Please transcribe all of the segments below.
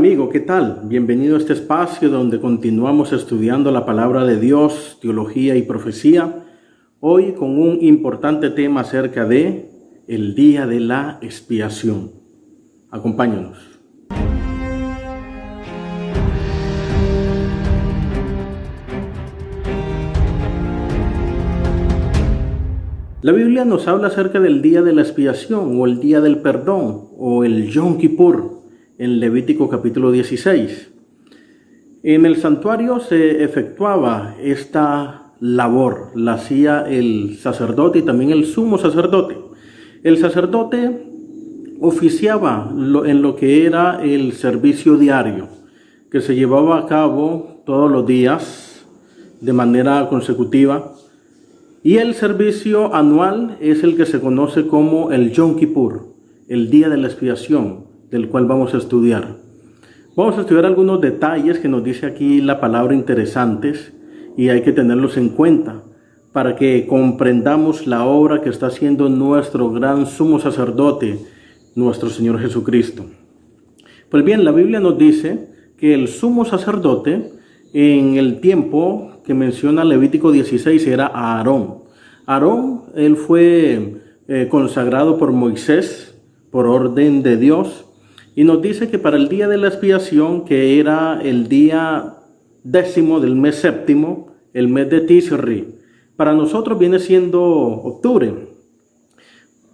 amigo, ¿qué tal? Bienvenido a este espacio donde continuamos estudiando la palabra de Dios, teología y profecía. Hoy con un importante tema acerca de el día de la expiación. Acompáñanos. La Biblia nos habla acerca del día de la expiación o el día del perdón o el Yom Kippur en Levítico capítulo 16. En el santuario se efectuaba esta labor, la hacía el sacerdote y también el sumo sacerdote. El sacerdote oficiaba en lo que era el servicio diario, que se llevaba a cabo todos los días de manera consecutiva. Y el servicio anual es el que se conoce como el Yom Kippur, el día de la expiación, del cual vamos a estudiar. Vamos a estudiar algunos detalles que nos dice aquí la palabra interesantes y hay que tenerlos en cuenta para que comprendamos la obra que está haciendo nuestro gran sumo sacerdote, nuestro Señor Jesucristo. Pues bien, la Biblia nos dice que el sumo sacerdote en el tiempo que menciona Levítico 16 era Aarón. Aarón, él fue consagrado por Moisés, por orden de Dios, y nos dice que para el día de la expiación, que era el día 10º del mes séptimo, el mes de Tisri, para nosotros viene siendo octubre.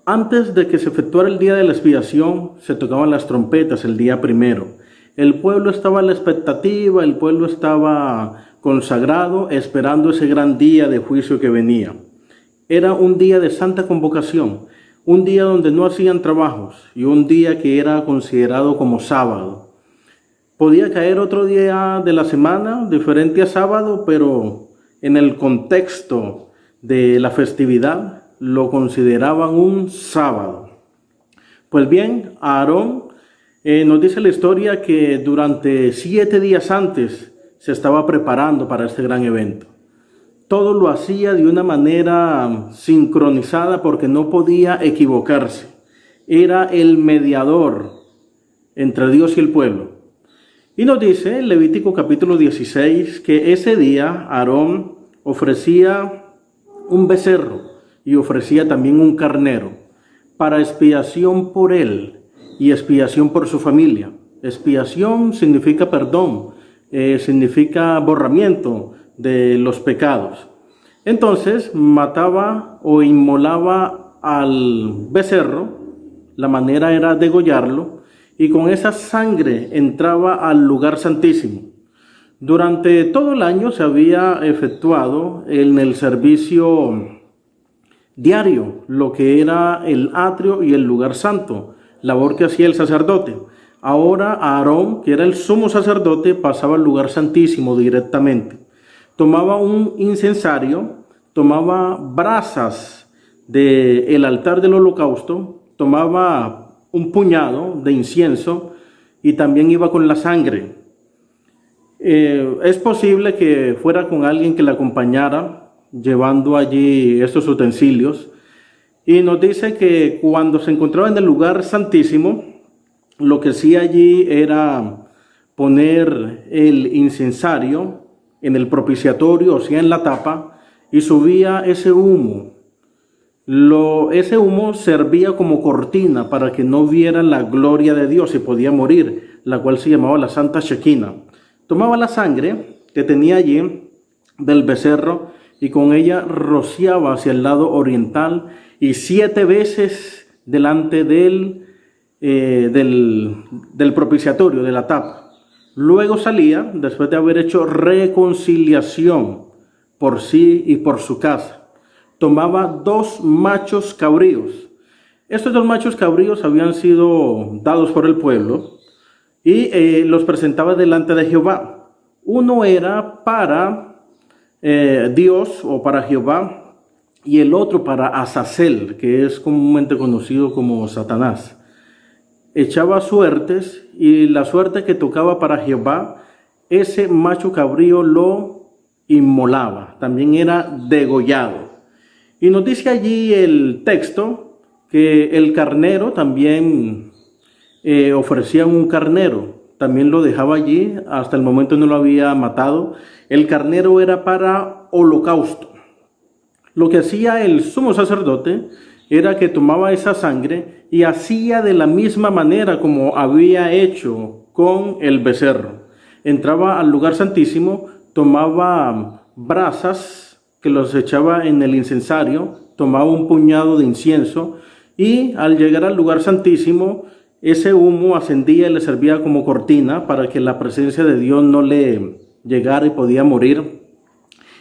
Antes de que se efectuara el día de la expiación, se tocaban las trompetas el día primero. El pueblo estaba a la expectativa, el pueblo estaba consagrado, esperando ese gran día de juicio que venía. Era un día de santa convocación, un día donde no hacían trabajos y un día que era considerado como sábado. Podía caer otro día de la semana, diferente a sábado, pero en el contexto de la festividad lo consideraban un sábado. Pues bien, Aarón nos dice la historia que durante 7 días antes se estaba preparando para este gran evento. Todo lo hacía de una manera sincronizada porque no podía equivocarse. Era el mediador entre Dios y el pueblo. Y nos dice en Levítico capítulo 16 que ese día Aarón ofrecía un becerro y ofrecía también un carnero para expiación por él y expiación por su familia. Expiación significa perdón, significa borramiento de los pecados. Entonces mataba o inmolaba al becerro, la manera era degollarlo, y con esa sangre entraba al lugar santísimo. Durante todo el año se había efectuado en el servicio diario lo que era el atrio y el lugar santo, labor que hacía el sacerdote. Ahora Aarón, que era el sumo sacerdote, pasaba al lugar santísimo directamente. Tomaba un incensario, tomaba brasas del altar del holocausto, tomaba un puñado de incienso y también iba con la sangre. Es posible que fuera con alguien que le acompañara, llevando allí estos utensilios. Y nos dice que cuando se encontraba en el lugar santísimo, lo que hacía allí era poner el incensario en el propiciatorio, o sea, en la tapa, y subía ese humo. Ese humo servía como cortina para que no viera la gloria de Dios y podía morir, la cual se llamaba la Santa Shekinah. Tomaba la sangre que tenía allí del becerro y con ella rociaba hacia el lado oriental y 7 veces delante del propiciatorio, de la tapa. Luego salía, después de haber hecho reconciliación por sí y por su casa. Tomaba 2 machos cabríos. Estos 2 machos cabríos habían sido dados por el pueblo y los presentaba delante de Jehová. Uno era para Dios o para Jehová y el otro para Azazel, que es comúnmente conocido como Satanás. Echaba suertes y la suerte que tocaba para Jehová, ese macho cabrío lo inmolaba, también era degollado. Y nos dice allí el texto que el carnero también ofrecían un carnero también lo dejaba allí, hasta el momento no lo había matado. El carnero era para holocausto. Lo que hacía el sumo sacerdote era que tomaba esa sangre y hacía de la misma manera como había hecho con el becerro. Entraba al lugar santísimo, tomaba brasas que los echaba en el incensario, tomaba un puñado de incienso y al llegar al lugar santísimo, ese humo ascendía y le servía como cortina para que la presencia de Dios no le llegara y podía morir.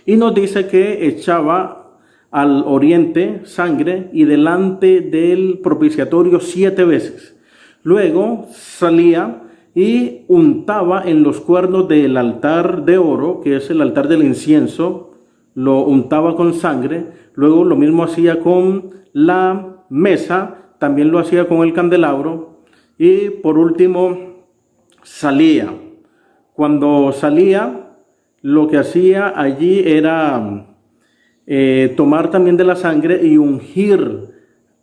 Y nos dice que echaba al oriente sangre y delante del propiciatorio 7 veces. Luego salía y untaba en los cuernos del altar de oro, que es el altar del incienso, lo untaba con sangre. Luego lo mismo hacía con la mesa, también lo hacía con el candelabro. Y por último salía. Cuando salía, lo que hacía allí era tomar también de la sangre y ungir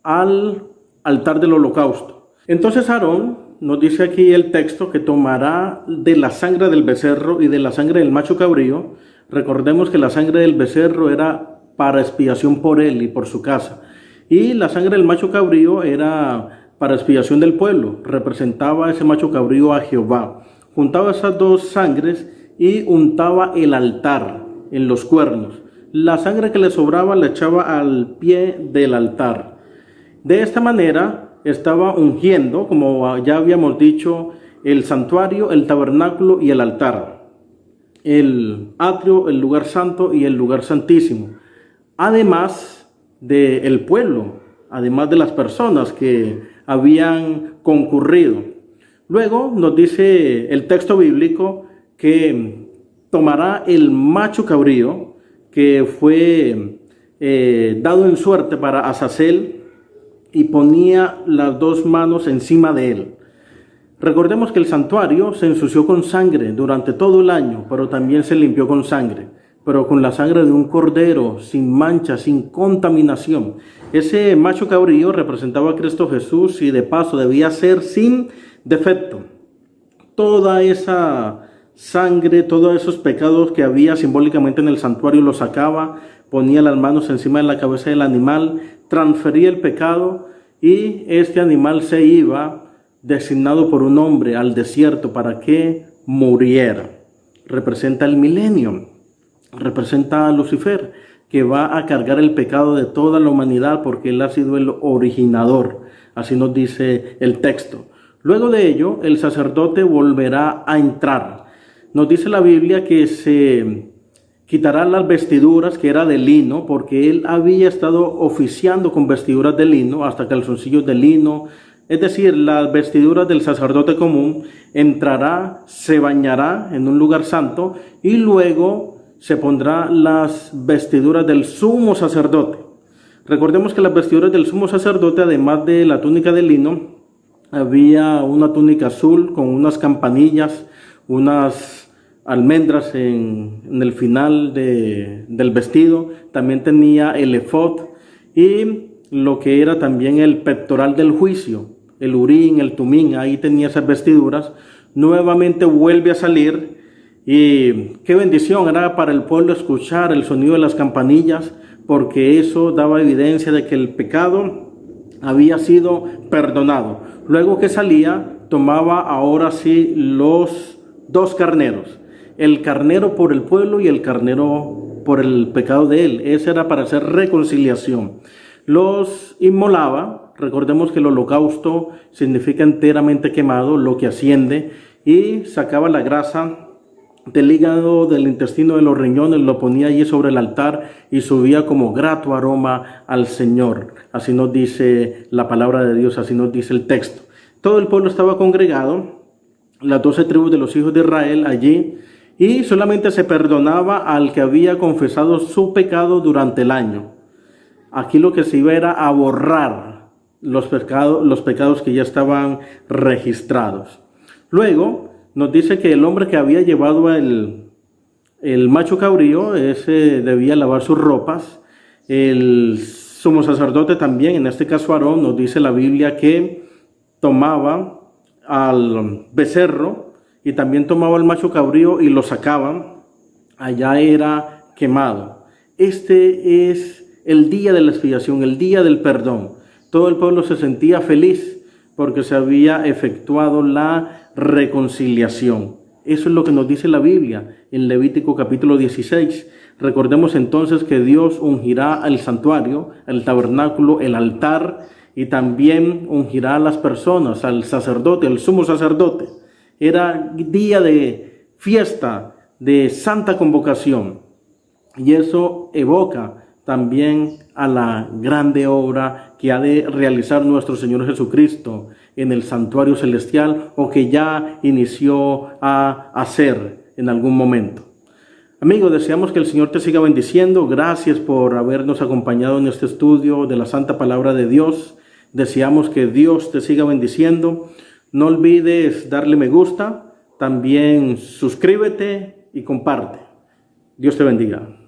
al altar del holocausto. Entonces Aarón, nos dice aquí el texto, que tomará de la sangre del becerro y de la sangre del macho cabrío. Recordemos que la sangre del becerro era para expiación por él y por su casa, y la sangre del macho cabrío era para expiación del pueblo, representaba ese macho cabrío a Jehová. Juntaba esas dos sangres y untaba el altar en los cuernos. La sangre que le sobraba la echaba al pie del altar. De esta manera estaba ungiendo, como ya habíamos dicho, el santuario, el tabernáculo y el altar, el atrio, el lugar santo y el lugar santísimo, además del pueblo, además de las personas que habían concurrido. Luego nos dice el texto bíblico que tomará el macho cabrío que fue dado en suerte para Azazel y ponía las dos manos encima de él. Recordemos que el santuario se ensució con sangre durante todo el año, pero también se limpió con sangre, pero con la sangre de un cordero, sin mancha, sin contaminación. Ese macho cabrío representaba a Cristo Jesús y de paso debía ser sin defecto. Toda esa sangre, todos esos pecados que había simbólicamente en el santuario los sacaba, ponía las manos encima de la cabeza del animal, transfería el pecado y este animal se iba designado por un hombre al desierto para que muriera. Representa el milenio, representa a Lucifer, que va a cargar el pecado de toda la humanidad porque él ha sido el originador, así nos dice el texto. Luego de ello, el sacerdote volverá a entrar. Nos dice la Biblia que se quitará las vestiduras, que era de lino, porque él había estado oficiando con vestiduras de lino, hasta calzoncillos de lino, es decir, las vestiduras del sacerdote común. Entrará, se bañará en un lugar santo y luego se pondrá las vestiduras del sumo sacerdote. Recordemos que las vestiduras del sumo sacerdote, además de la túnica de lino, había una túnica azul con unas campanillas, unas almendras en el final del vestido. También tenía el efod y lo que era también el pectoral del juicio, el urín, el tumín. Ahí tenía esas vestiduras. Nuevamente vuelve a salir y qué bendición era para el pueblo escuchar el sonido de las campanillas, porque eso daba evidencia de que el pecado había sido perdonado. Luego que salía, tomaba ahora sí los dos carneros, el carnero por el pueblo y el carnero por el pecado de él. Ese era para hacer reconciliación. Los inmolaba. Recordemos que el holocausto significa enteramente quemado, lo que asciende, y sacaba la grasa del hígado, del intestino, de los riñones, lo ponía allí sobre el altar y subía como grato aroma al Señor. Así nos dice la palabra de Dios, así nos dice el texto. Todo el pueblo estaba congregado, las 12 tribus de los hijos de Israel allí, y solamente se perdonaba al que había confesado su pecado durante el año. Aquí lo que se iba era a borrar los pecados que ya estaban registrados. Luego nos dice que el hombre que había llevado el macho cabrío, ese debía lavar sus ropas. El sumo sacerdote también, en este caso Aarón, nos dice la Biblia que tomaba al becerro, y también tomaba el macho cabrío y lo sacaban, allá era quemado. Este es el día de la expiación, el día del perdón. Todo el pueblo se sentía feliz porque se había efectuado la reconciliación. Eso es lo que nos dice la Biblia en Levítico capítulo 16. Recordemos entonces que Dios ungirá el santuario, el tabernáculo, el altar, y también ungirá a las personas, al sacerdote, al sumo sacerdote. Era día de fiesta, de santa convocación. Y eso evoca también a la grande obra que ha de realizar nuestro Señor Jesucristo en el santuario celestial, o que ya inició a hacer en algún momento. Amigos, deseamos que el Señor te siga bendiciendo. Gracias por habernos acompañado en este estudio de la Santa Palabra de Dios. Deseamos que Dios te siga bendiciendo. No olvides darle me gusta, también suscríbete y comparte. Dios te bendiga.